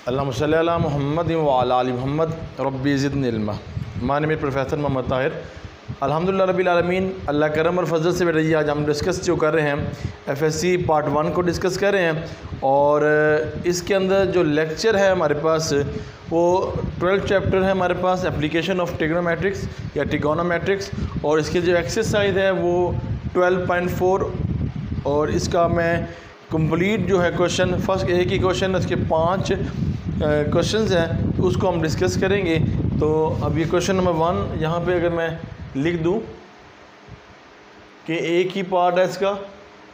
अल्लाहुम्मा सल्ली अला मुहम्मद व अला आलि मुहम्मद रब्बी ज़िदनी इल्मा। My name is professor Mohammad Tahir. अल्हम्दुलिल्लाह रब्बिल आलमीन, अल्लाह करम और फजल से बेटा जी आज हम डिस्कस जो कर रहे हैं एफएससी पार्ट 1 को डिस्कस कर रहे हैं। और इसके अंदर जो लेक्चर है हमारे पास वो 12 चैप्टर है हमारे पास, एप्लीकेशन ऑफ ट्रिग्नोमेट्रिक्स या ट्रिगोनोमेट्रिक्स, और इसके जो एक्सरसाइज है वो 12.4। और इसका मैं कंप्लीट जो है क्वेश्चन, फर्स्ट एक ही क्वेश्चन, उसके 5 क्वेश्चंस हैं तो उसको हम डिस्कस करेंगे। तो अब ये क्वेश्चन नंबर 1 यहाँ पे अगर मैं लिख दूँ कि एक ही पार्ट है इसका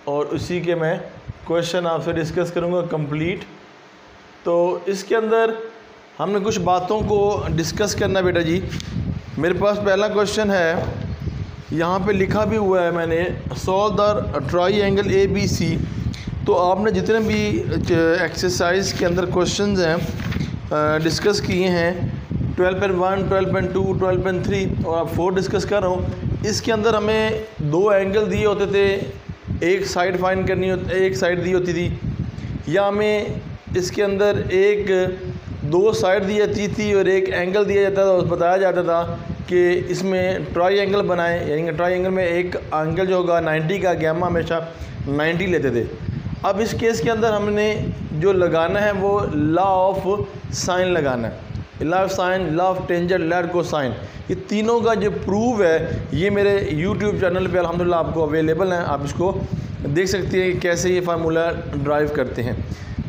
और उसी के मैं क्वेश्चन आपसे डिस्कस करूँगा कंप्लीट। तो इसके अंदर हमने कुछ बातों को डिस्कस करना बेटा जी। मेरे पास पहला क्वेश्चन है, यहाँ पे लिखा भी हुआ है मैंने, सॉल्व द ट्रायंगल ABC। तो आपने जितने भी एक्सरसाइज के अंदर क्वेश्चंस हैं डिस्कस किए हैं 12.1, 12.2, 12.3 और अब 4 डिस्कस कर रहा हूँ। इसके अंदर हमें 2 एंगल दिए होते थे, एक साइड फाइंड करनी होती, एक साइड दी होती थी, या हमें इसके अंदर 2 साइड दी जाती थी और एक एंगल दिया जाता था और बताया जाता था कि इसमें ट्रायंगल बनाएं, यानी ट्रायंगल में एक एंगल जो होगा 90 का, गैमा हमेशा 90 लेते थे। अब इस केस के अंदर हमने जो लगाना है वो लॉ ऑफ साइन लगाना है, law of sine, law of tangent, law of cosine. ये तीनों का जो प्रूफ है ये मेरे यूट्यूब चैनल पे अल्हम्दुलिल्लाह आपको अवेलेबल है, आप इसको देख सकते हैं कि कैसे ये फार्मूला ड्राइव करते हैं।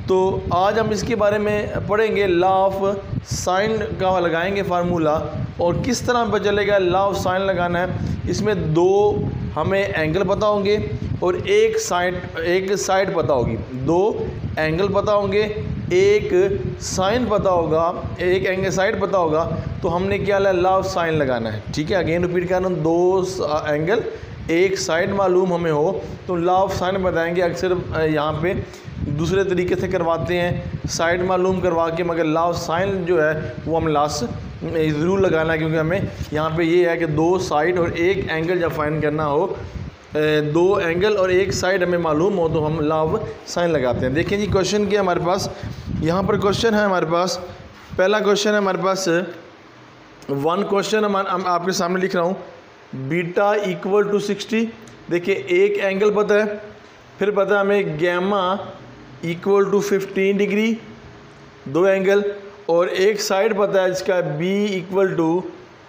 तो आज हम इसके बारे में पढ़ेंगे, लॉ ऑफ साइन का लगाएंगे फार्मूला और किस तरह पता चलेगा लॉ ऑफ साइन लगाना है। इसमें 2 हमें एंगल पता होंगे और एक साइड पता होगी, 2 एंगल पता होंगे, एक साइन पता होगा, एक एंगल साइड पता होगा। तो हमने क्या लॉ ऑफ साइन लगाना है। ठीक है, अगेन रिपीट कर रहा हूँ, 2 एंगल एक साइड मालूम हमें हो तो लॉ ऑफ साइन बताएंगे। अक्सर यहाँ पे दूसरे तरीके से करवाते हैं, साइड मालूम करवा के, मगर लॉ ऑफ साइन जो है वो हम लास्ट ज़रूर लगाना है, क्योंकि हमें यहाँ पे ये है कि 2 साइड और एक एंगल जब फाइंड करना हो, 2 एंगल और एक साइड हमें मालूम हो तो हम लॉ ऑफ साइन लगाते हैं। देखिए जी क्वेश्चन क्या हमारे पास, यहाँ पर क्वेश्चन है हमारे पास, पहला क्वेश्चन है हमारे पास 1 क्वेश्चन हम आपके सामने लिख रहा हूँ, बीटा इक्वल टू 60। देखिए एक एंगल पता है, फिर पता है हमें gamma equal to 15 degree, 2 angle, और एक साइड पता है जिसका B इक्वल टू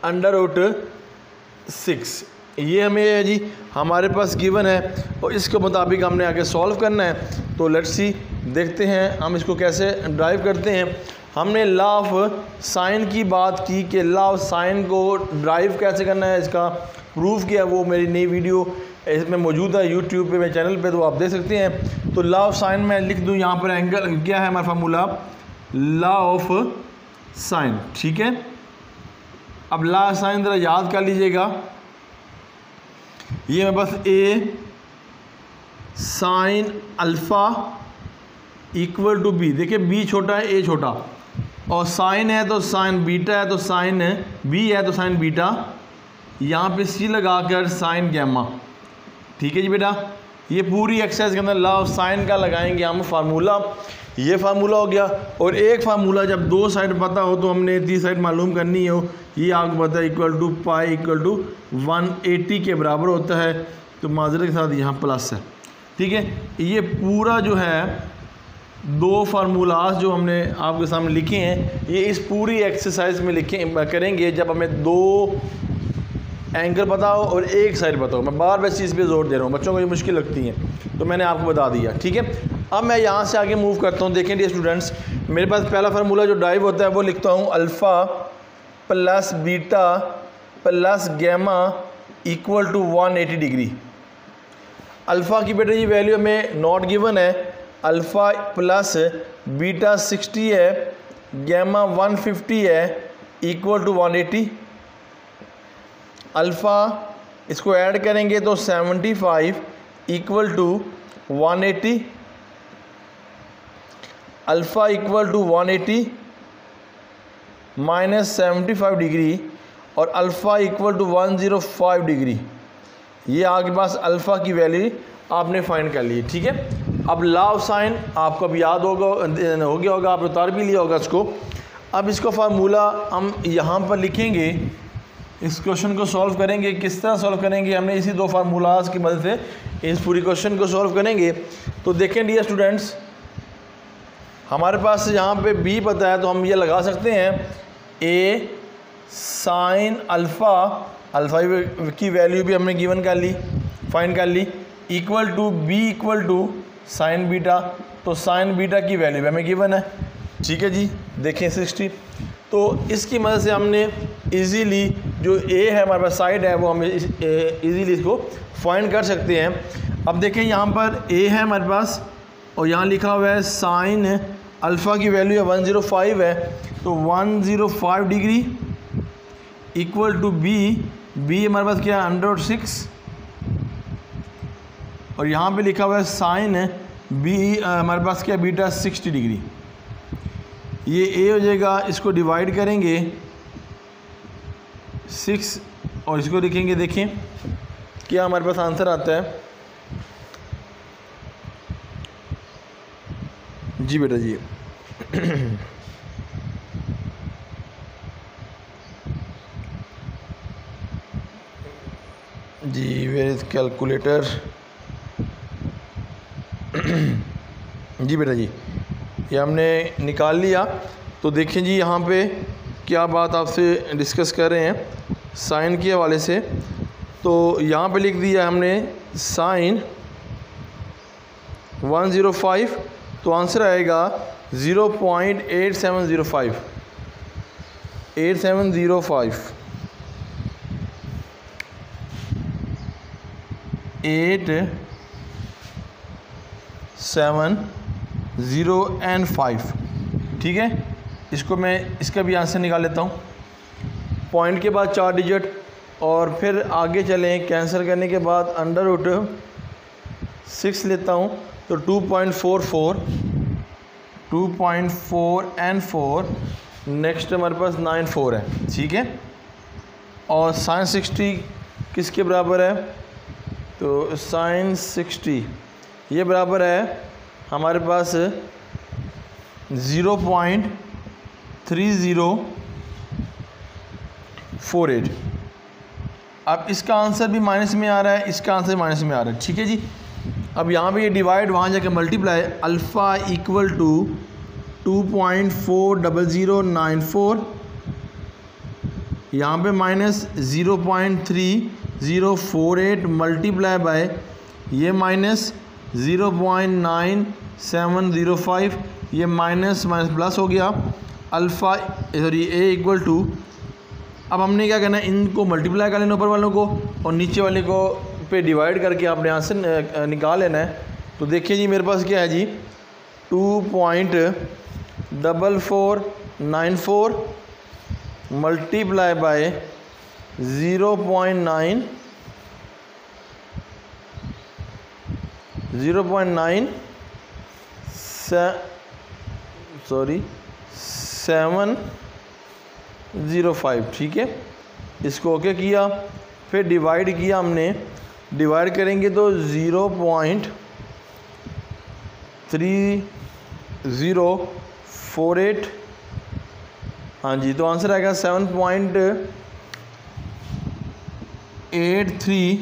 √6। ये हमें है जी हमारे पास गिवन है और इसके मुताबिक हमने आगे सॉल्व करना है। तो लेट्स सी, देखते हैं हम इसको कैसे ड्राइव करते हैं। हमने लॉ ऑफ साइन की बात की कि लॉ ऑफ साइन को ड्राइव कैसे करना है, इसका प्रूफ किया, वो मेरी नई वीडियो इसमें मौजूद है यूट्यूब पे, मेरे चैनल पे, तो आप देख सकते हैं। तो लॉ ऑफ साइन मैं लिख दूँ यहाँ पर, एंगल क्या है हमारा फार्मूला, लॉ ऑफ साइन। ठीक है, अब लॉ ऑफ साइन ज़रा याद कर लीजिएगा, ये मेरे पास A sine alpha equal to B। देखिए B छोटा है, A छोटा, और साइन है तो साइन बीटा है तो साइन B है तो साइन बीटा, यहाँ पे C लगाकर साइन गैमा। ठीक है जी बेटा, ये पूरी एक्सरसाइज के अंदर लॉ ऑफ साइन का लगाएंगे हम फार्मूला। ये फार्मूला हो गया, और एक फार्मूला जब 2 साइड पता हो तो हमने 3 साइड मालूम करनी हो, ये आपको पता है equal to pi equal to 180 के बराबर होता है। तो माजरे के साथ यहाँ प्लस है। ठीक है, ये पूरा जो है 2 फार्मूलाज जो हमने आपके सामने लिखे हैं, ये इस पूरी एक्सरसाइज में करेंगे जब हमें 2 एंगल पता हो और एक साइड पता हो। मैं बार बार इस चीज़ पे जोर दे रहा हूँ, बच्चों को ये मुश्किल लगती है तो मैंने आपको बता दिया। ठीक है, अब मैं यहाँ से आगे मूव करता हूँ। देखें डियर स्टूडेंट्स, मेरे पास पहला फार्मूला जो ड्राइव होता है वो लिखता हूँ, alpha plus beta plus gamma equal to 180 degree. Alpha की बेटा ये वैल्यू हमें नॉट गिवन है, अल्फ़ा प्लस बीटा 60 है, गैमा 150 है, इक्वल टू 180। अल्फ़ा इसको ऐड करेंगे तो 75 equal to 180, alpha equal to 180 minus 75 degree, और अल्फ़ा इक्वल टू 105 डिग्री। ये आपके पास अल्फ़ा की वैल्यू आपने फाइंड कर ली। ठीक है, अब लॉ ऑफ साइन आपको अब याद होगा, हो गया होगा, आपने उतार भी लिया होगा इसको। अब इसको फार्मूला हम यहाँ पर लिखेंगे, इस क्वेश्चन को सॉल्व करेंगे। किस तरह सॉल्व करेंगे, हमने इसी दो फार्मूलाज की मदद से इस पूरी क्वेश्चन को सॉल्व करेंगे। तो देखें डियर स्टूडेंट्स, हमारे पास यहाँ पे b पता है तो हम ये लगा सकते हैं a साइन अल्फ़ा, अल्फ़ा की वैल्यू भी हमने गिवन कर ली, फाइंड कर ली, equal to b equal to sine beta. तो साइन बीटा की वैल्यू भी हमें गिवन है, ठीक है जी। देखें 60, तो इसकी मदद से हमने इजीली जो a है हमारे पास साइड है वो हम इजीली इसको फाइंड कर सकते हैं। अब देखें यहाँ पर a है हमारे पास और यहाँ लिखा हुआ है साइन अल्फ़ा की वैल्यू है 105 है, तो 105 डिग्री इक्वल टू b हमारे पास क्या है √6 और यहाँ पे लिखा हुआ है साइन b हमारे पास क्या बीटा 60 डिग्री। ये a हो जाएगा, इसको डिवाइड करेंगे 6 और इसको लिखेंगे, देखें क्या हमारे पास आंसर आता है। जी बेटा जी जी वेयर इज कैलकुलेटर। जी बेटा जी ये हमने निकाल लिया। तो देखें जी यहाँ पे क्या बात आपसे डिस्कस कर रहे हैं साइन के हवाले से। तो यहाँ पे लिख दिया हमने साइन 105, तो आंसर आएगा 0.8705 87005, ठीक है। इसको मैं इसका भी आंसर निकाल लेता हूँ। पॉइंट के बाद 4 डिजिट और फिर आगे चलें, कैंसिल करने के बाद √6 लेता हूँ तो 2.4 एंड 4 नेक्स्ट हमारे पास 94 है, ठीक है। और साइन 60 किसके बराबर है, तो साइन 60 ये बराबर है हमारे पास 0.3048। अब इसका आंसर भी माइनस में आ रहा है, इसका आंसर माइनस में आ रहा है, ठीक है जी। अब यहाँ पे ये डिवाइड, वहाँ जाके मल्टीप्लाई, अल्फ़ा इक्वल टू 2.40094, यहाँ पे माइनस 0.3048 मल्टीप्लाई बाय ये माइनस 0.9705, ये माइनस प्लस हो गया। Alpha sorry a equal to, अब हमने क्या करना है, इनको मल्टीप्लाई कर लेना ऊपर वालों को और नीचे वाले को पे डिवाइड करके आपने आंसर निकाल लेना है। तो देखिए जी मेरे पास क्या है जी 2.4494 मल्टीप्लाई बाय 705, ठीक है। इसको ओके किया, फिर डिवाइड किया हमने, डिवाइड करेंगे तो 0.3048, हाँ जी। तो आंसर आएगा 7.83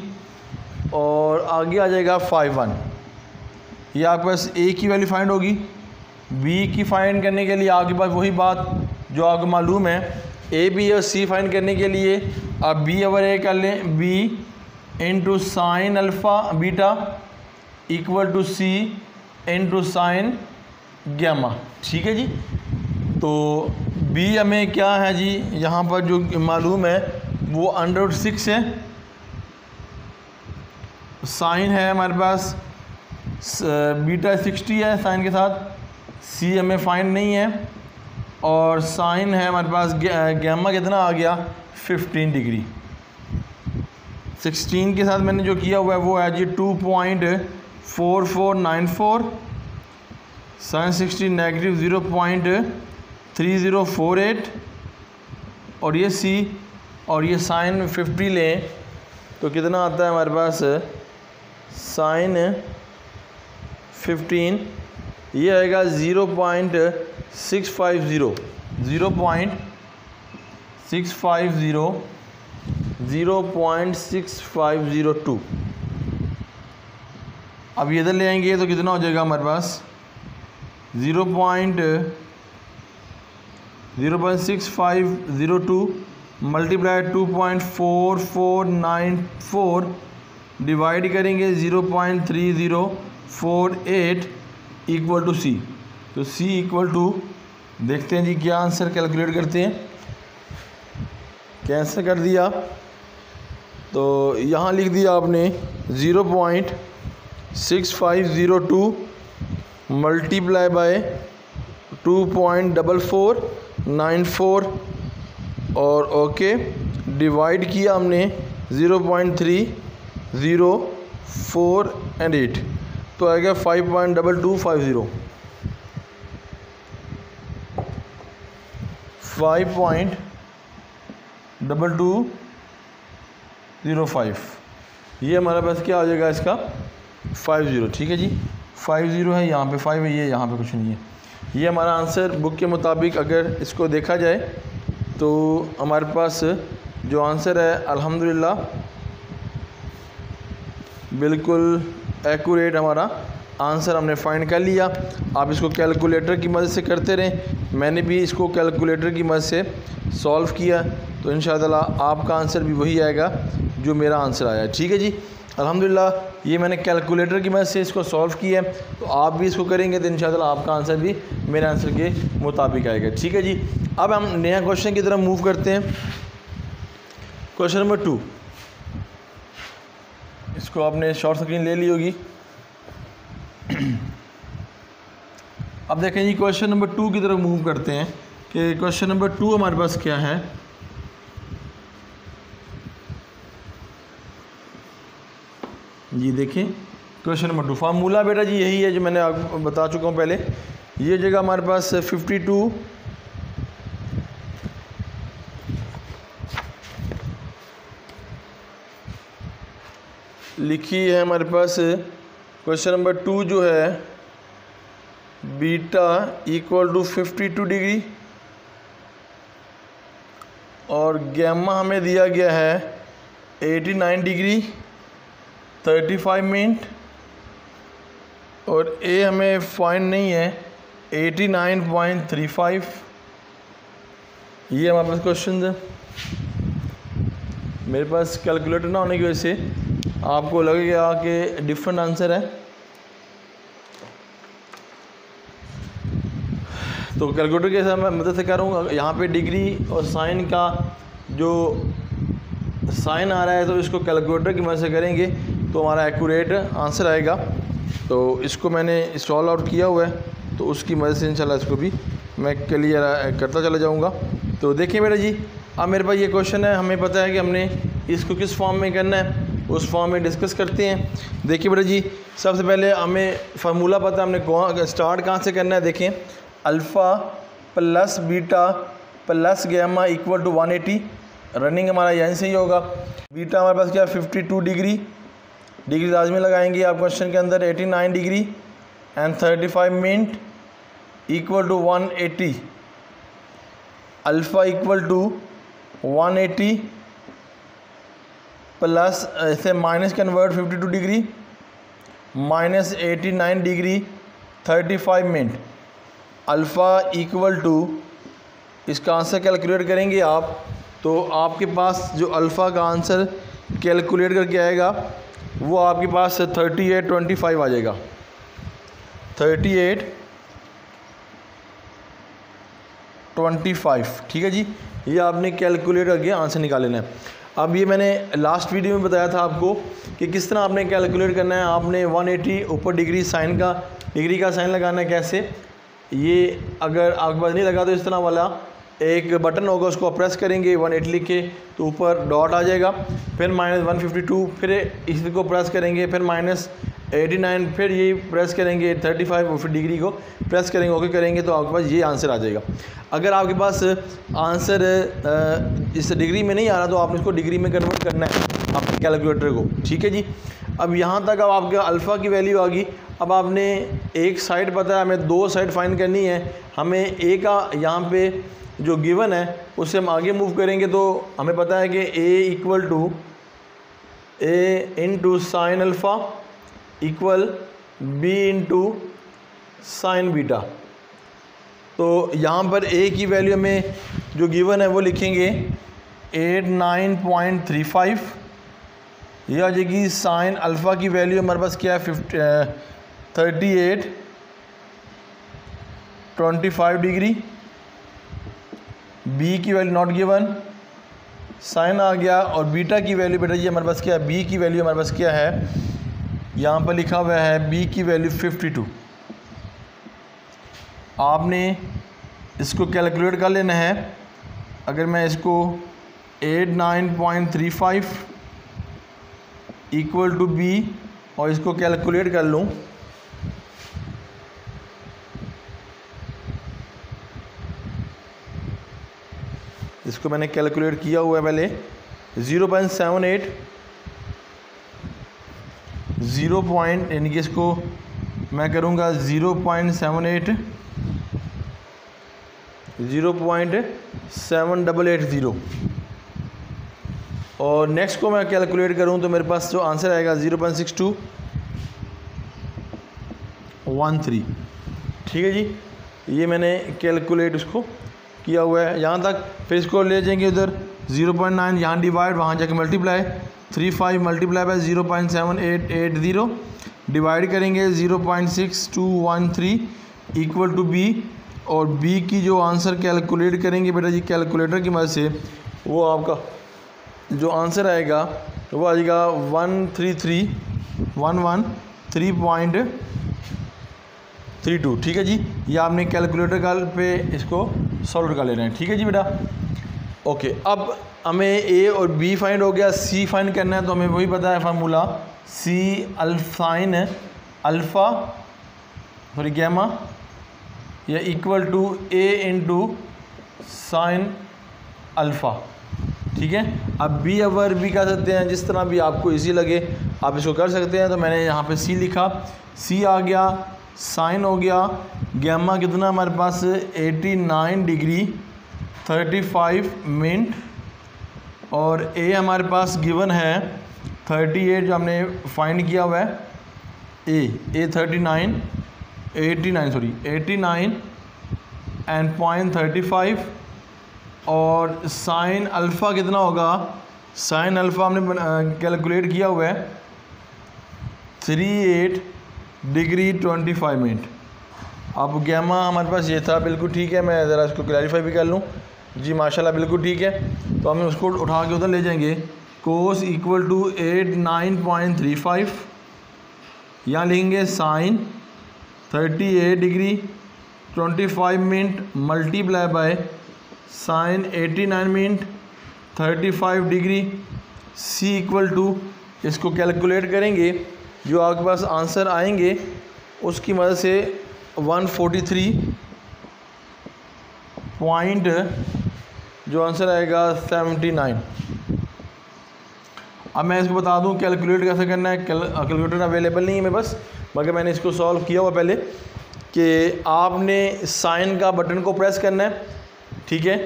और आगे आ जाएगा 51। ये आपके पास a की वैल्यू फाइंड होगी, b की फाइंड करने के लिए आपके पास वही बात जो आपको मालूम है, a b और c फाइंड करने के लिए आप b ओवर a कर लें, b into sine alpha beta equal to c into sine gamma, ठीक है जी। तो b हमें क्या है जी, यहाँ पर जो मालूम है वो √6 है, साइन है हमारे पास बीटा 60 है साइन के साथ, c हमें फाइंड नहीं है, और साइन है हमारे पास गैमा कितना आ गया 15 डिग्री। 16 के साथ मैंने जो किया हुआ है वो है जी 2.4494 साइन 60 नेगेटिव 0.3048 और ये c और ये साइन 50 लें तो कितना आता है हमारे पास, साइन 15, ये आएगा 0.650, 0.6502। अब ये इधर ले आएंगे तो कितना हो जाएगा हमारे पास 0.6502 मल्टीप्लाई 2.4494 डिवाइड करेंगे 0.3048 इक्वल टू सी। तो सी इक्वल टू, देखते हैं जी क्या आंसर कैलकुलेट करते हैं। कैंसिल कर दिया तो यहाँ लिख दिया आपने 0.6502 मल्टीप्लाई बाय 2.4494 और ओके डिवाइड किया हमने 0.3048 तो आएगा 5.2250, 5.2205। ये हमारे पास क्या हो जाएगा इसका 50। ठीक है जी, 50 है, यहाँ पे 5 है, ये यहाँ पे कुछ नहीं है। ये हमारा आंसर बुक के मुताबिक अगर इसको देखा जाए तो हमारे पास जो आंसर है अल्हम्दुलिल्लाह बिल्कुल एक्यूरेट हमारा आंसर हमने फाइंड कर लिया। आप इसको कैलकुलेटर की मदद से करते रहें, मैंने भी इसको कैलकुलेटर की मदद से सॉल्व किया तो इंशाअल्लाह आपका आंसर भी वही आएगा जो मेरा आंसर आया। ठीक है जी, अल्हम्दुलिल्लाह ये मैंने कैलकुलेटर की मदद से इसको सॉल्व किया है, तो आप भी इसको करेंगे तो इंशाअल्लाह आपका आंसर भी मेरे आंसर के मुताबिक आएगा। ठीक है जी, अब हम नया क्वेश्चन की तरफ मूव करते हैं। क्वेश्चन नंबर 2, इसको आपने शॉर्ट स्क्रीन ले ली होगी। अब देखें जी क्वेश्चन नंबर 2 की तरफ मूव करते हैं कि क्वेश्चन नंबर 2 हमारे पास क्या है। जी देखें क्वेश्चन नंबर 2, फार्मूला बेटा जी यही है जो मैंने आपको बता चुका हूँ पहले। ये जगह हमारे पास 52 लिखी है हमारे पास। क्वेश्चन नंबर 2 जो है बीटा इक्वल टू 52 डिग्री और गैमा हमें दिया गया है 89 डिग्री 35 मिनट और ए हमें फाइंड नहीं है 89.35। ये हमारे पास क्वेश्चन है। मेरे पास कैलकुलेटर ना होने की वजह से आपको लगेगा कि डिफरेंट आंसर है, तो कैलकुलेटर के साथ मैं मदद से करूँगा। यहाँ पे डिग्री और साइन का जो साइन आ रहा है तो इसको कैलकुलेटर की मदद से करेंगे तो हमारा एक्यूरेट आंसर आएगा। तो इसको मैंने इंस्टॉल आउट किया हुआ है तो उसकी मदद से इंशाल्लाह इसको भी मैं क्लियर करता चला जाऊँगा। तो देखिए बेटा जी, अब मेरे पास ये क्वेश्चन है, हमें पता है कि हमने इसको किस फॉर्म में करना है, उस फॉर्म में डिस्कस करते हैं। देखिए बेटा जी, सबसे पहले हमें फार्मूला पता है, हमने स्टार्ट कहाँ से करना है। देखें alpha plus beta plus gamma equal to 180, running हमारा यहीं से ही होगा। बीटा हमारे पास क्या 52 डिग्री, डिग्री लाजमी लगाएंगे आप क्वेश्चन के अंदर, 89 degree and 35 minute equal to 180। Alpha equal to 180 plus ऐसे minus convert 52 degree minus 89 degree 35 minute. Alpha equal to, इसका आंसर कैलकुलेट करेंगे आप तो आपके पास जो अल्फ़ा का आंसर कैलकुलेट करके आएगा वो आपके पास 3825 आ जाएगा। 3825, ठीक है जी, ये आपने कैलकुलेट करके आंसर निकाल लेना है। अब ये मैंने लास्ट वीडियो में बताया था आपको कि किस तरह आपने कैलकुलेट करना है। आपने 180 ऊपर डिग्री साइन का, डिग्री का साइन लगाना है। कैसे, ये अगर आपके पास नहीं लगा तो इस तरह वाला एक बटन होगा, उसको प्रेस करेंगे 180 लिख के तो ऊपर डॉट आ जाएगा, फिर -152, फिर इसी को प्रेस करेंगे, फिर -89, फिर ये प्रेस करेंगे 35 और फिर डिग्री को प्रेस करेंगे, ओके करेंगे तो आपके पास ये आंसर आ जाएगा। अगर आपके पास आंसर इस डिग्री में नहीं आ रहा तो आपने इसको डिग्री में कन्वर्ट करना है अपने कैलकुलेटर को। ठीक है जी, अब यहाँ तक अब आपके अल्फ़ा की वैल्यू आ गई। अब आपने एक साइड पता है, हमें दो साइड फाइंड करनी है। हमें ए का यहाँ पे जो गिवन है उससे हम आगे मूव करेंगे तो हमें पता है कि a equal to A into sine alpha equal b into sine beta. तो यहाँ पर ए की वैल्यू में जो गिवन है वो लिखेंगे 89.35, ये आ जाएगी। साइन अल्फ़ा की वैल्यू हमारे पास क्या है 38.25 डिग्री। बी की वैल्यू नॉट गिवन, साइन आ गया। और बीटा की वैल्यू बेटा जी हमारे पास क्या है, बी की वैल्यू हमारे पास क्या है, यहाँ पर लिखा हुआ है बी की वैल्यू 52। आपने इसको कैलकुलेट कर लेना है। अगर मैं इसको 89.35 इक्वल टू बी और इसको कैलकुलेट कर लूँ, इसको मैंने कैलकुलेट किया हुआ है पहले। 0.78 यानी कि इसको मैं करूँगा 0.7880 और नेक्स्ट को मैं कैलकुलेट करूँ तो मेरे पास जो आंसर आएगा 0.6213। ठीक है जी, ये मैंने कैलकुलेट उसको किया हुआ है यहाँ तक। फिर इसको ले जाएंगे उधर 0.9, यहाँ डिवाइड, वहाँ जाके मल्टीप्लाई, 35 मल्टीप्लाई बाय 0.7880 डिवाइड करेंगे 0.6213 इक्वल टू बी। और बी की जो आंसर कैलकुलेट करेंगे बेटा जी कैलकुलेटर की मदद से, वो आपका जो आंसर आएगा वो आ जाएगा 133.32। ठीक है जी, ये आपने कैलकुलेटर का पे इसको सॉल्व कर लेना है। ठीक है जी बेटा, ओके। अब हमें ए और बी फाइंड हो गया, सी फाइंड करना है तो हमें वही पता है formula, C sine alpha sorry gamma या equal to A into sine alpha. ठीक है, अब बी अवर भी कर सकते हैं, जिस तरह भी आपको इजी लगे आप इसको कर सकते हैं। तो मैंने यहाँ पे सी लिखा, सी आ गया, साइन हो गया, गैमा कितना हमारे पास 89 डिग्री 35 मिनट, और ए हमारे पास गिवन है 38 जो हमने फाइंड किया हुआ है। ए 89 एंड 0.35 और साइन अल्फ़ा कितना होगा, साइन अल्फ़ा हमने कैलकुलेट किया हुआ है 38 डिग्री 25 मिनट। अब गैमा हमारे पास ये था, बिल्कुल ठीक है। मैं ज़रा इसको क्लैरिफाई भी कर लूँ जी, माशाल्लाह बिल्कुल ठीक है। तो हम उसको उठा के उधर ले जाएंगे। कोस इक्वल टू 89.35, यहाँ लिखेंगे sine 38 degree 25 minute multiply by sine 89 minute 35 degree. C equal to, इसको कैलकुलेट करेंगे, जो आपके पास आंसर आएंगे उसकी मदद से 143 पॉइंट जो आंसर आएगा 79। अब मैं इसको बता दूं कैलकुलेट कैसे करना है। कैलकुलेटर अवेलेबल नहीं है मेरे पास, मगर मैंने इसको सॉल्व किया हुआ पहले कि आपने साइन का बटन को प्रेस करना है। ठीक है,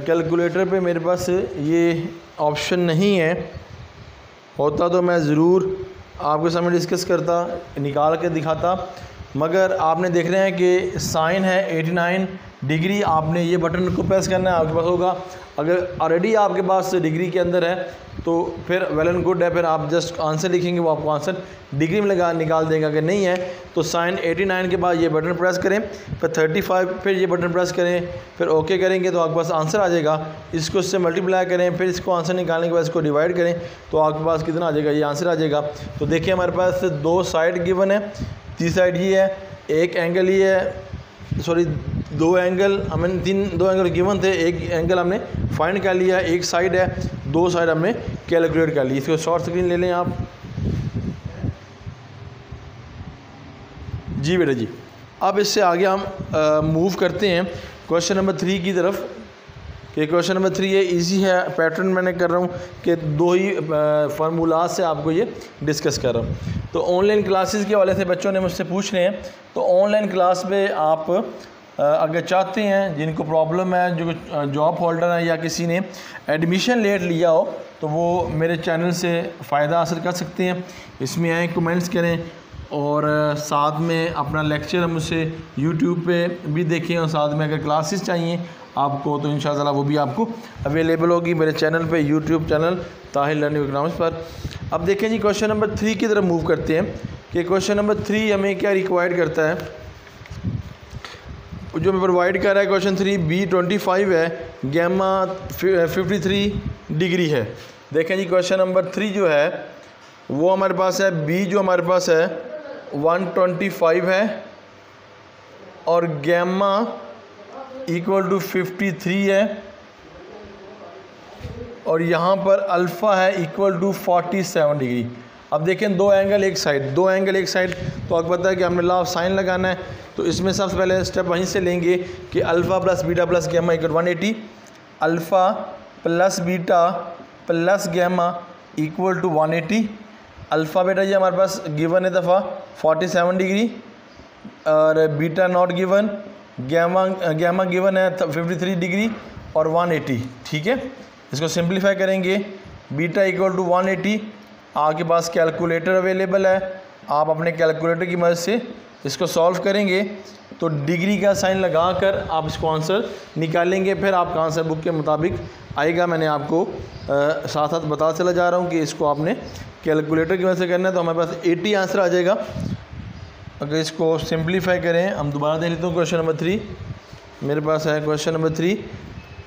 कैलकुलेटर पे मेरे पास ये ऑप्शन नहीं है, होता तो मैं ज़रूर आपके सामने डिस्कस करता, निकाल के दिखाता, मगर आपने देख रहे हैं कि साइन है 89 डिग्री, आपने ये बटन को प्रेस करना है, आपके पास होगा। अगर ऑलरेडी आपके पास डिग्री के अंदर है तो फिर वेल एंड गुड है, फिर आप जस्ट आंसर लिखेंगे, वो आपको आंसर डिग्री में लगा निकाल देगा। अगर नहीं है तो साइन 89 के बाद ये बटन प्रेस करें, फिर 35 फिर ये बटन प्रेस करें, फिर ओके करेंगे तो आपके पास आंसर आ जाएगा। इसको इससे मल्टीप्लाई करें, फिर इसको आंसर निकालने के बाद इसको डिवाइड करें तो आपके पास कितना आ जाएगा, ये आंसर आ जाएगा। तो देखिए हमारे पास दो साइड गिवन है, तीसरी साइड ये है, एक एंगल ये है, सॉरी दो एंगल हमें दो एंगल गिवन थे, एक एंगल हमने फाइंड कर लिया, एक साइड है, दो साइड हमने कैलकुलेट कर ली। इसको शॉर्ट स्क्रीन ले लें आप जी बेटा जी। अब इससे आगे हम मूव करते हैं क्वेश्चन नंबर 3 की तरफ। कि क्वेश्चन नंबर 3 ये इजी है, पैटर्न मैंने कर रहा हूँ कि 2 ही फार्मूला से आपको ये डिस्कस कर रहा हूँ। तो ऑनलाइन क्लासेस के हवाले से बच्चों ने मुझसे पूछ रहे हैं, तो ऑनलाइन क्लास में आप अगर चाहते हैं, जिनको प्रॉब्लम है, जो जॉब होल्डर है या किसी ने एडमिशन लेट लिया हो, तो वो मेरे चैनल से फ़ायदा हासिल कर सकते हैं। इसमें आए कमेंट्स करें और साथ में अपना लेक्चर मुझसे यूट्यूब पे भी देखें, और साथ में अगर क्लासेस चाहिए आपको तो इंशाअल्लाह वो भी आपको अवेलेबल होगी मेरे चैनल पे, YouTube channel Tahir learning economics पर। अब देखें जी, क्वेश्चन नंबर 3 की तरफ मूव करते हैं कि क्वेश्चन नंबर 3 हमें क्या रिक्वायर्ड करता है। जो मैं प्रोवाइड कर रहा है क्वेश्चन 3 B25 है, गैमा 53 डिग्री है। देखें जी, क्वेश्चन नंबर 3 जो है वो हमारे पास है, बी जो हमारे पास है 125 है और गैमा इक्वल टू 53 है, और यहाँ पर अल्फ़ा है इक्वल टू 47 डिग्री। अब देखें दो एंगल एक साइड, तो आपको पता है कि हमने लॉ ऑफ साइन लगाना है, तो इसमें सबसे पहले स्टेप वहीं से लेंगे कि alpha plus beta plus gamma equal 180, alpha plus beta plus gamma equal to 180। Alpha बेटा जी हमारे पास गिवन है दफ़ा 47 डिग्री और beta not given, gamma given है 53 डिग्री और 180। ठीक है, इसको सिंप्लीफाई करेंगे, बीटा इक्वल टू 180। आपके पास कैलकुलेटर अवेलेबल है, आप अपने कैलकुलेटर की मदद से इसको सॉल्व करेंगे तो डिग्री का साइन लगाकर आप इसको आंसर निकालेंगे, फिर आपका आंसर बुक के मुताबिक आएगा। मैंने आपको साथ साथ बता चला जा रहा हूँ कि इसको आपने कैलकुलेटर की मदद से करना है, तो हमारे पास 80 आंसर आ जाएगा। अगर इसको सिंप्लीफाई करें, हम दोबारा देख लेते हूँ क्वेश्चन नंबर 3 मेरे पास है। क्वेश्चन नंबर 3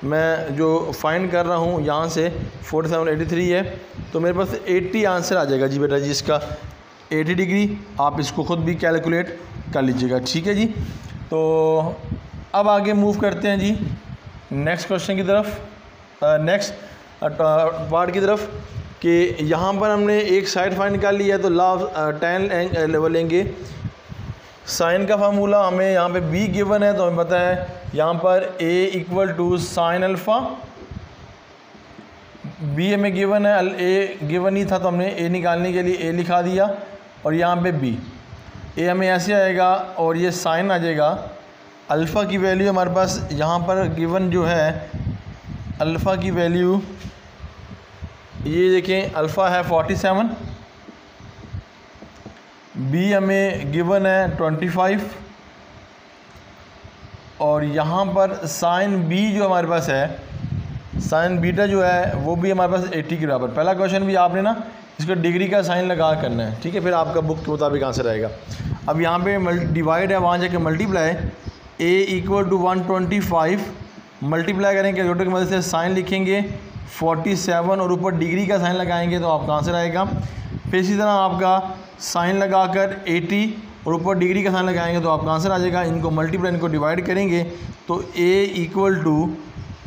मैं जो फाइंड कर रहा हूँ यहाँ से 4783 है, तो मेरे पास 80 आंसर आ जाएगा जी बेटा जी, इसका 80 डिग्री। आप इसको ख़ुद भी कैलकुलेट कर लीजिएगा। ठीक है जी, तो अब आगे मूव करते हैं जी नेक्स्ट क्वेश्चन की तरफ, नेक्स्ट पार्ट की तरफ, कि यहाँ पर हमने एक साइड फाइंड कर लिया है, तो लॉ ऑफ tan लेवल लेंगे। साइन का फार्मूला हमें यहाँ पे b गिवन है, तो हमें पता है यहाँ पर a equal to sine alpha, b हमें गिवन है, a गिवन ही था तो हमने a निकालने के लिए a लिखा दिया, और यहाँ पे b, a हमें ऐसे आएगा और ये साइन आ जाएगा। अल्फ़ा की वैल्यू हमारे पास यहाँ पर गिवन जो है, अल्फ़ा की वैल्यू ये देखें, अल्फ़ा है 47, बी हमें गिवन है 25, और यहाँ पर साइन बी जो हमारे पास है, साइन बीटा जो है वो भी हमारे पास 80 के बराबर। पहला क्वेश्चन भी आपने ना इसको डिग्री का साइन लगा करना है, ठीक है, फिर आपका बुक के मुताबिक आंसर आएगा। अब यहाँ पे डिवाइड है, वहाँ जाके multiply, a equal to 125 multiply करेंगे कैलकुलेटर की मदद से, साइन लिखेंगे 47 और ऊपर डिग्री का साइन लगाएंगे तो आपका आंसर आएगा। फिर इसी तरह आपका साइन लगाकर 80 और ऊपर डिग्री का साइन लगाएंगे तो आपका आंसर आ जाएगा। इनको मल्टीप्लाई, इनको डिवाइड करेंगे तो a इक्वल टू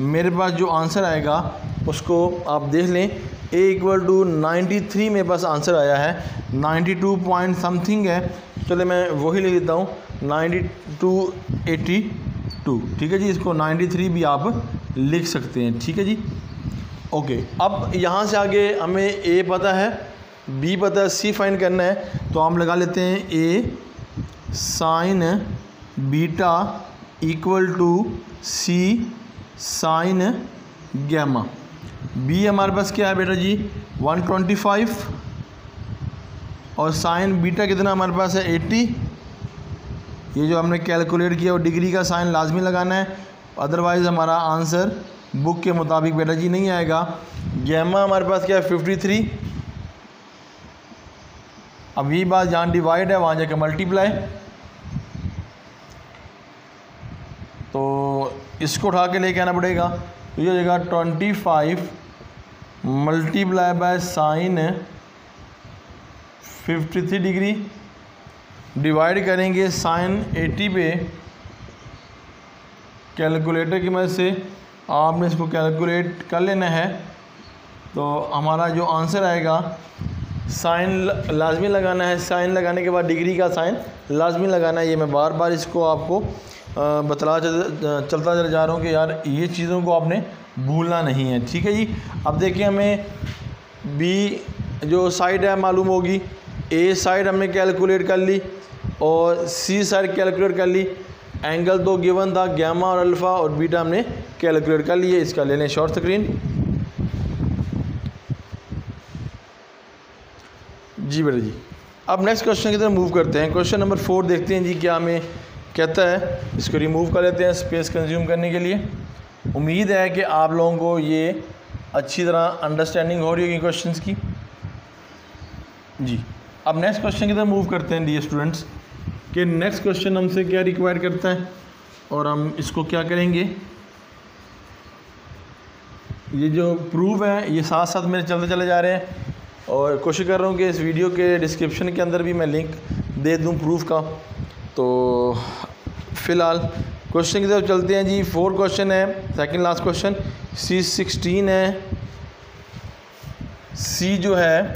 मेरे पास जो आंसर आएगा उसको आप देख लें, a इक्वल टू 93 मेरे पास आंसर आया है, 92 पॉइंट समथिंग है, चलो मैं वही ले लेता हूँ 9282। ठीक है जी, इसको 93 भी आप लिख सकते हैं। ठीक है जी, ओके। अब यहाँ से आगे हमें a पता है, b पता है, c फाइंड करना है, तो हम लगा लेते हैं a sine beta equal to c sine gamma. b हमारे पास क्या है बेटा जी 125, और साइन बीटा कितना हमारे पास है 80। ये जो हमने कैलकुलेट किया वो डिग्री का साइन लाजमी लगाना है, अदरवाइज़ हमारा आंसर बुक के मुताबिक बेटा जी नहीं आएगा। गैमा हमारे पास क्या है 53। अब ये बात जहाँ डिवाइड है वहाँ जाकर मल्टीप्लाई, तो इसको उठा के लेके आना पड़ेगा, तो ये हो जाएगा 25 multiply by sign 53 degree, divide करेंगे साइन 80 पे कैलकुलेटर की मदद से। आपने इसको कैलकुलेट कर लेना है, तो हमारा जो आंसर आएगा, साइन लाजमी लगाना है, साइन लगाने के बाद डिग्री का साइन लाजमी लगाना है। ये मैं बार बार इसको आपको चलता चला जा रहा हूँ कि यार ये चीज़ों को आपने भूलना नहीं है। ठीक है जी। अब देखिए हमें बी जो साइड है मालूम होगी, ए साइड हमने कैलकुलेट कर ली और सी साइड कैलकुलेट कर ली। एंगल तो गिवन था, गैमा और अल्फ़ा और बीटा हमने कैलकुलेट कर लिए। इसका ले लें शॉर्ट स्क्रीन जी बेटा जी। अब नेक्स्ट क्वेश्चन की तरफ मूव करते हैं। क्वेश्चन नंबर 4 देखते हैं जी क्या हमें कहता है। इसको रिमूव कर लेते हैं स्पेस कंज्यूम करने के लिए। उम्मीद है कि आप लोगों को ये अच्छी तरह अंडरस्टैंडिंग हो रही होगी क्वेश्चंस की जी। अब नेक्स्ट क्वेश्चन की तरफ मूव करते हैं डियर स्टूडेंट्स कि नेक्स्ट क्वेश्चन हमसे क्या रिक्वायर करता है और हम इसको क्या करेंगे। ये जो प्रूफ है ये साथ साथ मेरे चलते चले जा रहे हैं और कोशिश कर रहा हूँ कि इस वीडियो के डिस्क्रिप्शन के अंदर भी मैं लिंक दे दूँ प्रूफ का। तो फ़िलहाल क्वेश्चन की तरफ चलते हैं जी। 4 क्वेश्चन है, सेकंड लास्ट क्वेश्चन। C16 है, C जो है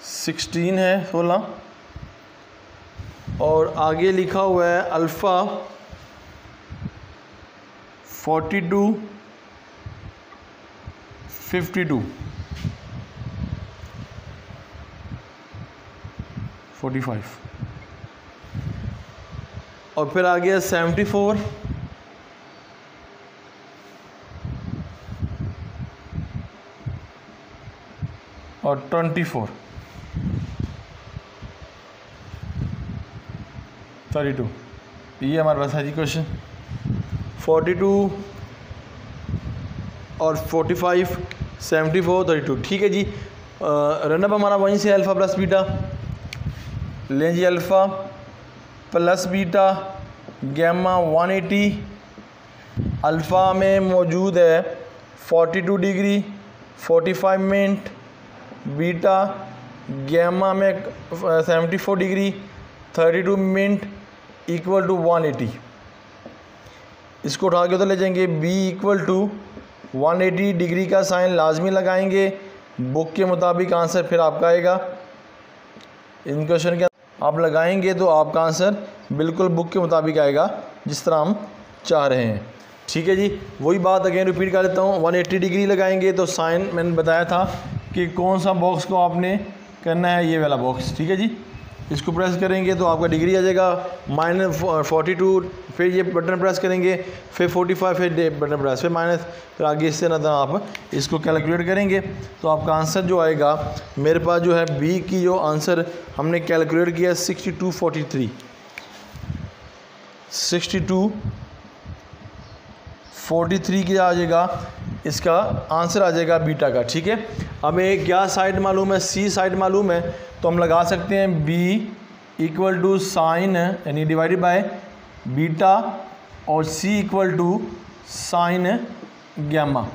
16 है 16 और आगे लिखा हुआ है अल्फ़ा 42 52 45 और फिर आ गया 74 और 24 32। ये हमारे पास है जी क्वेश्चन। 42 और 45 74 32। ठीक है जी। रनअप हमारा वहीं से अल्फ़ा प्लस बीटा लें जी। Alpha plus beta gamma 180 alpha में मौजूद है 42 डिग्री 45 मिनट, बीटा गैमा में 74 डिग्री 32 मिनट इक्वल टू 180। इसको उठा के तो ले जाएंगे। b इक्वल टू 180 डिग्री का साइन लाजमी लगाएंगे। बुक के मुताबिक आंसर फिर आपका आएगा। इन क्वेश्चन के आप लगाएंगे तो आपका आंसर बिल्कुल बुक के मुताबिक आएगा जिस तरह हम चाह रहे हैं। ठीक है जी। वही बात अगेन रिपीट कर लेता हूँ। 180 डिग्री लगाएंगे तो साइन मैंने बताया था कि कौन सा बॉक्स को आपने करना है, ये वाला बॉक्स। ठीक है जी। इसको प्रेस करेंगे तो आपका डिग्री आ जाएगा -42, फिर ये बटन प्रेस करेंगे, फिर 45, फिर बटन प्रेस, फिर माइनस, फिर आगे इससे ना आप इसको कैलकुलेट करेंगे तो आपका आंसर जो आएगा मेरे पास जो है बी की जो आंसर हमने कैलकुलेट किया 6243 6243 की आ जाएगा। इसका आंसर आ जाएगा बीटा का। ठीक है। हमें क्या साइड मालूम है, सी साइड मालूम है तो हम लगा सकते हैं b इक्वल टू साइन यानी डिवाइडेड बाय बीटा और c equal to sine gamma.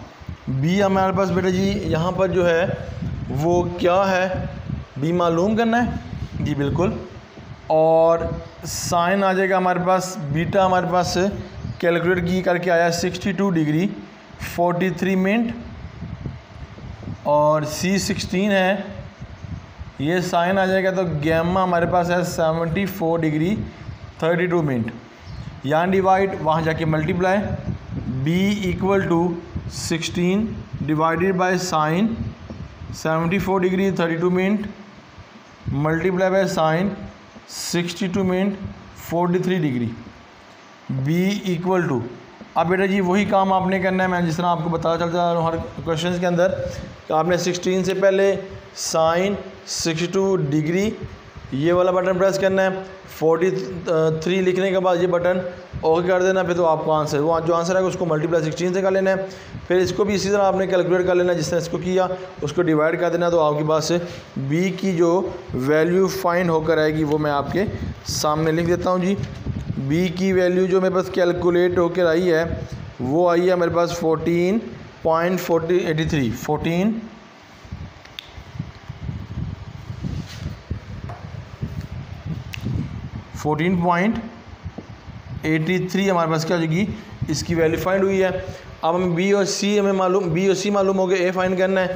b हमारे पास बेटा जी यहाँ पर जो है वो क्या है, b मालूम करना है जी बिल्कुल। और साइन आ जाएगा हमारे पास, बीटा हमारे पास कैलकुलेट की करके आया 62 डिग्री 43 मिनट और c 16 है, ये साइन आ जाएगा तो गैमा हमारे पास है 74 डिग्री 32 मिनट। यहाँ डिवाइड वहाँ जाके multiply, b equal to 16 divided by sine 74 degree 32 minute multiply by sine 62 minute 43 degree. b equal to, अब बेटा जी वही काम आपने करना है। मैं जिस तरह आपको बताया चलता जा रहा हूँ हर क्वेश्चन के अंदर कि आपने 16 से पहले साइन 62 डिग्री ये वाला बटन प्रेस करना है, 43 लिखने के बाद ये बटन ओके कर देना, फिर तो आपका आंसर वो जो आंसर है उसको मल्टीप्लाई 16 से कर लेना है। फिर इसको भी इसी तरह आपने कैलकुलेट कर लेना है, जिसने इसको किया उसको डिवाइड कर देना, तो आपके पास से b की जो वैल्यू फाइंड होकर आएगी वो मैं आपके सामने लिख देता हूँ जी। b की वैल्यू जो मेरे पास कैलकुलेट होकर आई है वो आई है मेरे पास 14.83 हमारे पास क्या हो जाएगी, इसकी वैल्यू फाइंड हुई है। अब हम बी और सी हमें मालूम, बी और सी मालूम हो गए, ए फाइंड करना है।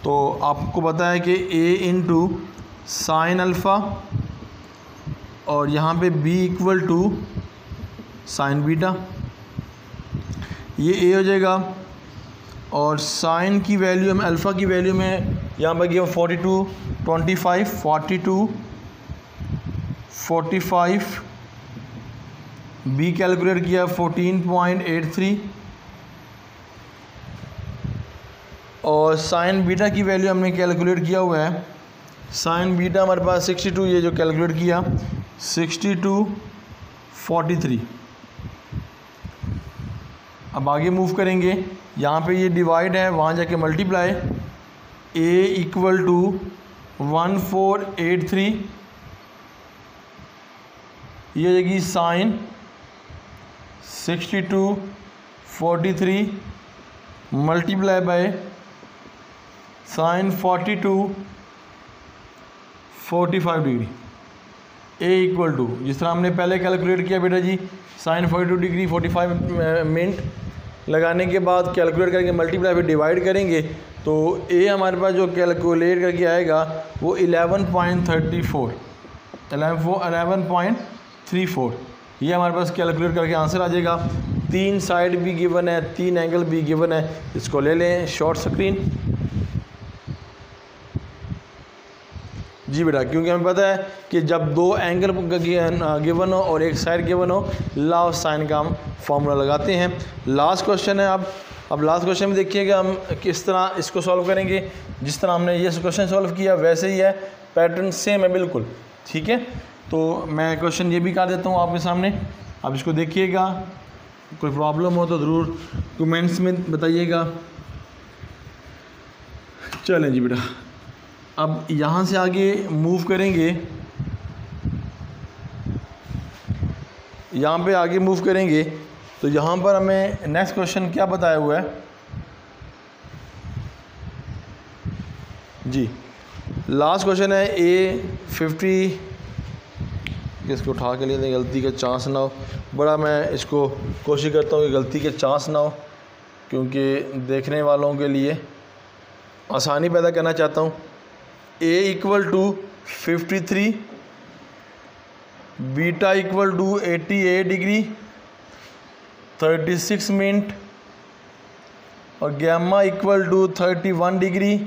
तो आपको पता है कि ए इंटू साइन अल्फ़ा और यहाँ पे B equal to sine beta, ये ए हो जाएगा। और साइन की वैल्यू में, अल्फ़ा की वैल्यू में यहाँ पर गिवन 42, 25, 42, 45, बी कैलकुलेट किया 14.83 और साइन बीटा की वैल्यू हमने कैलकुलेट किया हुआ है। साइन बीटा हमारे पास 62, ये जो कैलकुलेट किया 62.43। अब आगे मूव करेंगे, यहाँ पे ये डिवाइड है, वहाँ जाके मल्टीप्लाई, ए इक्वल टू 1483, ये जाएगी sine 62.43 multiply by sine 42.45 degree. A equal to, जिस तरह हमने पहले कैलकुलेट किया बेटा जी, साइन 42 डिग्री 45 मिनट लगाने के बाद कैलकुलेट करके मल्टीप्लाई पे डिवाइड करेंगे तो ए हमारे पास जो कैलकुलेट करके आएगा वो 11.34 ये हमारे पास कैलकुलेट करके आंसर आ जाएगा। 3 साइड भी गिवन है, 3 एंगल भी गिवन है, इसको ले लें शॉर्ट स्क्रीन। जी बेटा, क्योंकि हमें पता है कि जब 2 एंगल गिवन हो और एक साइड गिवन हो, लॉ ऑफ साइन का हम फॉर्मूला लगाते हैं। लास्ट क्वेश्चन है अब लास्ट क्वेश्चन में देखिएगा हम किस तरह इसको सॉल्व करेंगे। जिस तरह हमने ये क्वेश्चन सॉल्व किया वैसे ही है, पैटर्न सेम है बिल्कुल, ठीक है। तो मैं क्वेश्चन ये भी कर देता हूँ आपके सामने, आप इसको देखिएगा, कोई प्रॉब्लम हो तो ज़रूर कमेंट्स में बताइएगा। चलें जी बेटा, अब यहाँ से आगे मूव करेंगे, यहाँ पे आगे मूव करेंगे तो यहाँ पर हमें नेक्स्ट क्वेश्चन क्या बताया हुआ है जी। लास्ट क्वेश्चन है A50, इसको उठा के लिए गलती के चांस ना हो, बड़ा मैं इसको कोशिश करता हूँ कि गलती के चांस ना हो, क्योंकि देखने वालों के लिए आसानी पैदा करना चाहता हूँ। A equal to 53, beta equal to 88 degree 36 minute और gamma equal to 31 degree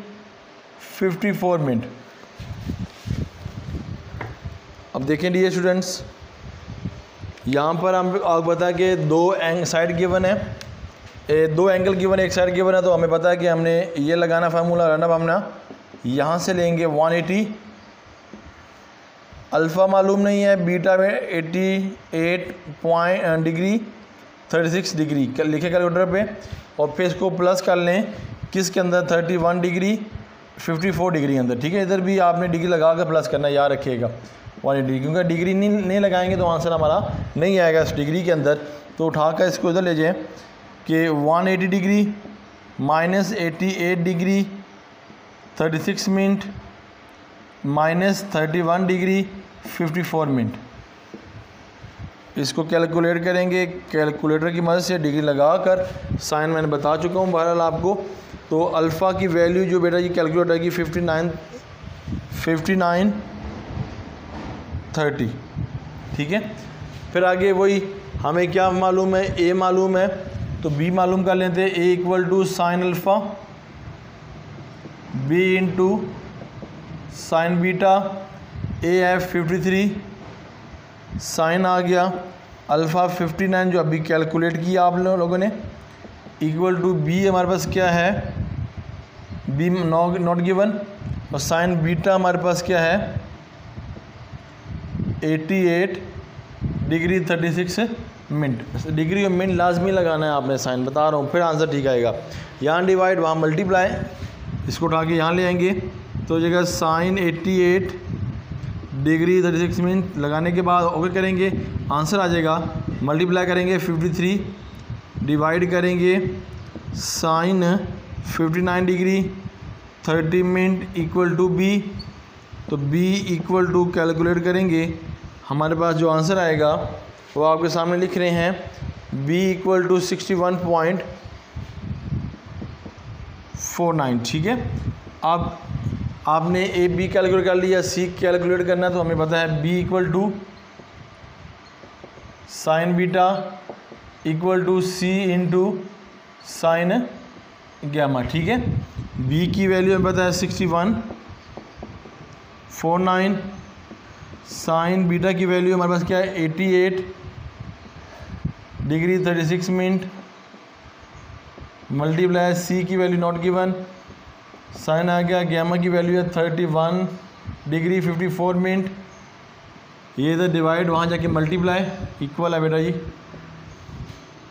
54 minute. अब देखें डियर स्टूडेंट्स, यहाँ पर हम आपको पता है कि 2 साइड गिवन है, 2 एंगल गिवन है, एक साइड गिवन है, तो हमें पता है कि हमने ये लगाना फार्मूला लगाना, हमने यहाँ से लेंगे 180, अल्फ़ा मालूम नहीं है, बीटा में 88 डिग्री 36 डिग्री लिखे कैलकुलेटर पे, और फिर इसको प्लस कर लें किसके अंदर 31 डिग्री 54 डिग्री के अंदर, ठीक है। इधर भी आपने डिग्री लगा कर प्लस करना, याद रखिएगा 180, क्योंकि डिग्री नहीं लगाएंगे तो आंसर हमारा नहीं आएगा इस डिग्री के अंदर। तो उठाकर इसको इधर ले जाएँ कि 180 degree minus 88 degree 36 minute minus 31 degree 54 minute, इसको कैलकुलेट करेंगे कैलकुलेटर की मदद से, डिग्री लगाकर। साइन मैंने बता चुका हूँ बहरहाल आपको। तो अल्फ़ा की वैल्यू जो बेटा ये कैलकुलेट होगी 59:30, ठीक है। फिर आगे वही हमें क्या मालूम है, ए मालूम है, तो बी मालूम कर लेते हैं। A equal to sine alpha, b into sine beta, a है 53, साइन आ गया अल्फ़ा 59 जो अभी कैलकुलेट किया आप लोगों ने, इक्वल टू बी हमारे पास क्या है, बी नॉट गिवन, और साइन बीटा हमारे पास क्या है 88 डिग्री 36 मिनट। डिग्री और मिनट लाजमी लगाना है आपने, साइन बता रहा हूँ, फिर आंसर ठीक आएगा। यहाँ डिवाइड वहाँ मल्टीप्लाई, इसको उठा के यहाँ ले आएंगे तो जगह साइन 88 डिग्री 36 मिनट लगाने के बाद ओके करेंगे, आंसर आ जाएगा। मल्टीप्लाई करेंगे 53, डिवाइड करेंगे sine 59 degree 30 minute equal to B, तो बी इक्वल टू कैलकुलेट करेंगे, हमारे पास जो आंसर आएगा वो आपके सामने लिख रहे हैं, बी इक्वल टू 61.49, ठीक है। अब आपने ए बी कैलकुलेट कर लिया, सी कैलकुलेट करना है, तो हमें पता है B equal to sine beta equal to C into sine gamma, ठीक है। बी की वैल्यू हमें पता है 6149, साइन बीटा की वैल्यू हमारे पास क्या है 88 डिग्री 36 मिनट, मल्टीप्लाई सी की वैल्यू नॉट गिवन, साइन आ गया, गैमा की वैल्यू है 31 डिग्री 54 मिनट, ये इधर डिवाइड वहाँ जाके मल्टीप्लाई इक्वल है बेटा जी।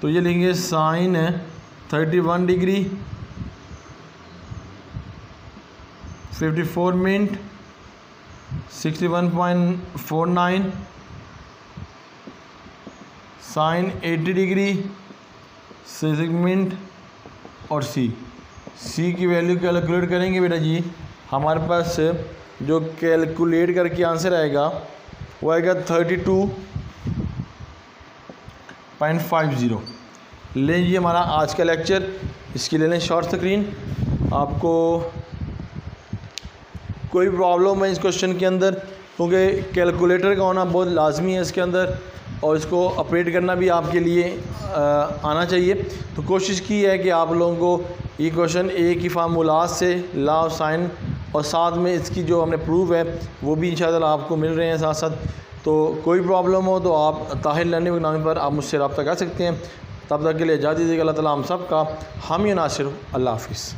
तो ये लेंगे sine 31 degree 54 minute 61.49 sine 80 degree 6 minute और सी की वैल्यू कैलकुलेट करेंगे बेटा जी। हमारे पास जो कैलकुलेट करके आंसर आएगा वो आएगा 32.50। लें जी हमारा आज का लेक्चर, इसकी ले लें शॉर्ट स्क्रीन। आपको कोई प्रॉब्लम है इस क्वेश्चन के अंदर, क्योंकि कैलकुलेटर का होना बहुत लाजमी है इसके अंदर और इसको ऑपरेट करना भी आपके लिए आना चाहिए। तो कोशिश की है कि आप लोगों को ये क्वेश्चन एक ही फार्मूलाज से लॉ ऑफ साइन और साथ में इसकी जो हमने प्रूफ है वो भी इंशाअल्लाह आपको मिल रहे हैं साथ साथ। तो कोई प्रॉब्लम हो तो आप ताहिर लर्निंग के नाम पर आप मुझसे रब्ता कर सकते हैं। तब तक के लिए इजाज़त दीजिएगा। अल्लाह ताला हम सब का हामी नासिर। अल्लाह हाफ़िज़।